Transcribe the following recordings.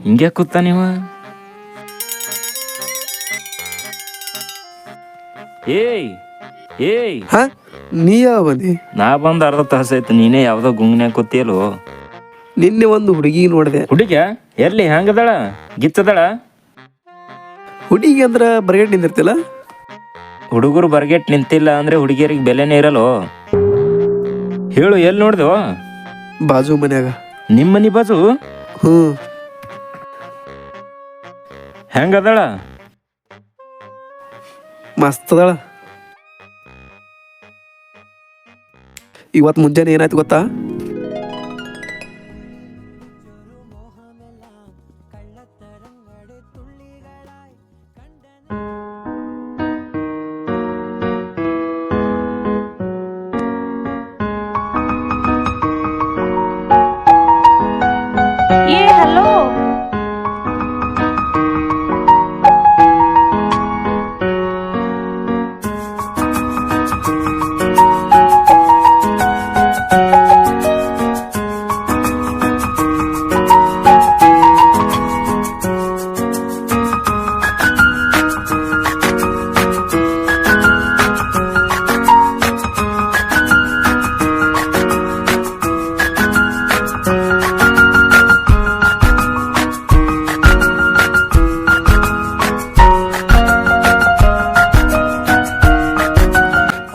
ಹಿಂಗೆ ಕೂತ ನೀವು ಏಯ್ ಏಯ್ ಹಾ ನೀ ಯಾವ ಬಂದಿ? ನಾ ಬಂದು ಅರ್ಧ ತಾಸಾಯ್ತು, ನೀನೇ ಯಾವ್ದೋ ಗುಂಗ್ನ್ಯಾಗ ಕೂತಿಯಲ್ಲೋ. ನಿನ್ನೆ ಒಂದು ಹುಡುಗಿ ನೋಡಿದೆ. ಹುಡುಗ ಎಲ್ಲಿ ಹೆಂಗದಳ? ಗಿಚ್ಚದಳ? ಹುಡುಗಿ ಅಂದ್ರ ಬರಗಟ್ ನಿಂದಿರ್ತಿಲ್ಲ. ಹುಡುಗರು ಬರ್ಗೆಟ್ ನಿಂತಿಲ್ಲ ಅಂದ್ರೆ ಹುಡುಗಿಯರಿಗೆ ಬೆಲೆನೇ ಇರಲ್ಲೋ. ಹೇಳು, ಎಲ್ಲಿ ನೋಡ್ದೋ? ಬಾಜು ಮನ್ಯಾಗ. ನಿಮ್ಮ ಮನಿ ಬಾಜು? ಹೆಂಗದಳ? ಮಸ್ತ್ ಅದಾಳ. ಇವತ್ತು ಮುಂಜಾನೆ ಏನಾಯ್ತು ಗೊತ್ತಾ? ಹಲೋ,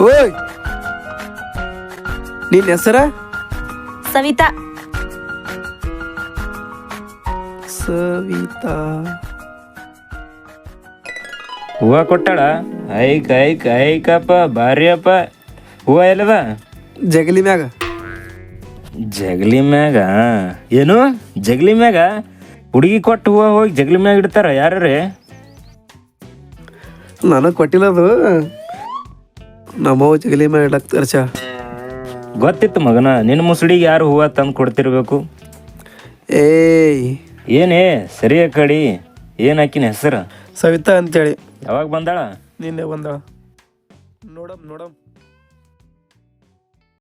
ಓಯ್, ನಿನ್ನ ಹೆಸರ? ಸವಿತಾ. ಸವಿತಾ. ಹೂವ ಕೊಟ್ಟಾಳ? Hike hike ಐಕಪ್ಪ, ಬಾರಿಯಪ್ಪ. ಹೂವ ಎಲ್ಲದ? ಜಗಲಿ ಮ್ಯಾಗ. ಜಗಲಿ ಮ್ಯಾಗ? ಏನು ಜಗಲಿ ಮ್ಯಾಗ? ಹುಡುಗಿ ಕೊಟ್ಟು ಹೂವ ಹೋಗಿ ಜಗಲಿ ಮ್ಯಾಗ ಇಡ್ತಾರ ಯಾರೇ? ನನಗೆ ಕೊಟ್ಟಿಲ್ಲ ಅದು. ನಮ್ಮವ್ವ ಜಗಲಿ ಮ್ಯಾಗ ಇಡಕ್ ತರ್ಚ. ಗೊತ್ತಿತ್ತು ಮಗನ, ನಿನ್ನ ಮುಸುಡಿಗೆ ಯಾರು ಹೂವ ತಂದು ಕೊಡ್ತಿರ್ಬೇಕು. ಏಯ್, ಏನೇ ಸರಿಯ ಕಡಿ, ಏನು ಹಾಕಿನ ಹೆಸರು? ಸವಿತಾ ಅಂತೇಳಿ. ಯಾವಾಗ ಬಂದಾಳ? ನಿನ್ನೆ ಬಂದಾಳ. ನೋಡಮ್ ನೋಡಮ್.